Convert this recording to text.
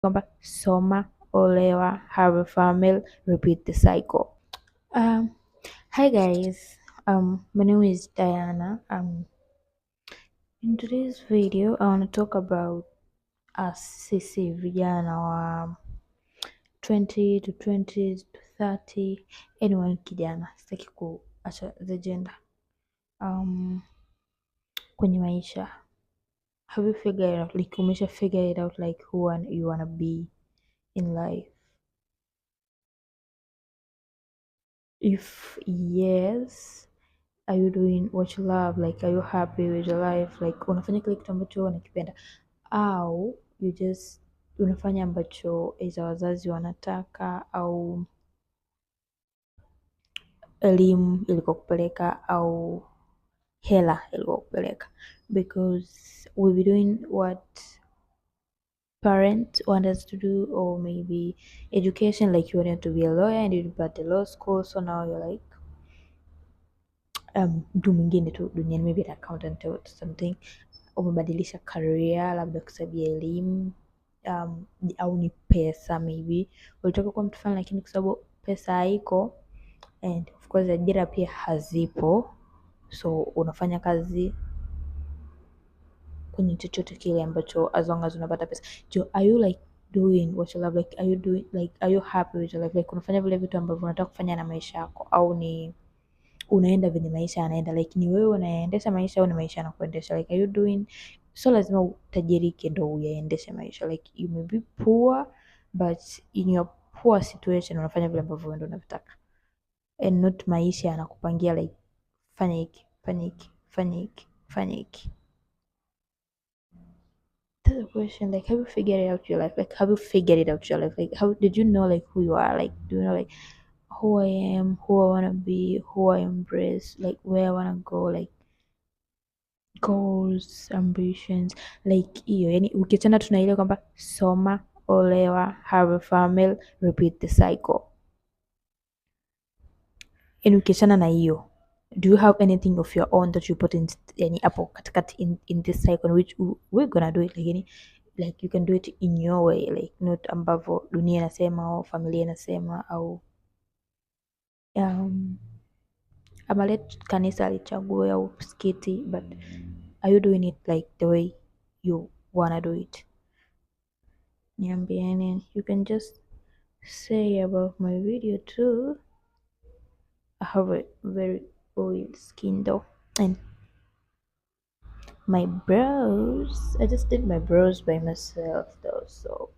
kwamba soma, olewa, have a family, repeat the cycle. Um, Hi guys, my name is Diana. In today's video, I want to talk about us sisi vijana wa 20 to 20 to 30, anyone kijana, sitaki kuacha the gender. Kwenye maisha, have you figured it out, like umesha figure it out like who you wanna be in life? If yes, are you doing what you love? Like, are you happy with your life? Like, unafanya kile kitu ambacho unakipenda, au you just unafanya ambacho iza wazazi wanataka, au elimu ilikokupeleka, au hela ilikokupeleka? Because we'll be doing what parents want us to do, or maybe education, like you wanted to be a lawyer and you did the law school, so now you're like mtu mwingine tu duniani, maybe an accountant or something. Umebadilisha career labda kwa sababu ya elimu, au ni pesa, maybe ulitaka kuwa mtu fulani lakini kwa sababu pesa haiko, and of course ajira pia hazipo, so unafanya kazi kwenye chochote kile ambacho as long as unapata pesa. Are you like doing what you love? Like, are you happy with your life? Like, unafanya vile vitu ambavyo unataka kufanya na maisha yako, au ni unaenda venye maisha yanaenda? Like, ni wewe unaendesha maisha au ni maisha yanakuendesha? Like, are you doing, so lazima utajirike ndo uyaendeshe maisha. Like, you may be poor, but in your poor situation unafanya vile ambavyo wewe unavitaka, and not maisha yanakupangia like fanya hiki, fanya hiki, fanya hiki, fanya hiki. That's a question. Like, have you figured out your life? Like, have you figured it out your life? Like, how did you know like who you are? Like, do you know like who I am, who I wanna be, who I embrace, like where I wanna go, like goals, ambitions, like hiyo. Yani ukiachana tuna ile kwamba soma, olewa, have a family, repeat the cycle. Yani ukiachana na hiyo, do you have anything of your own that you put in, yani hapo katikati in this cycle, which we're gonna do it like you can do it in your way, like not ambavyo dunia inasema au familia inasema, au ama let kanisa lichague au msikiti, but are you doing it like the way you wanna do it? Niambieni. You can just say about my video too. I have a very oily skin though, and my brows, I just did my brows by myself though, so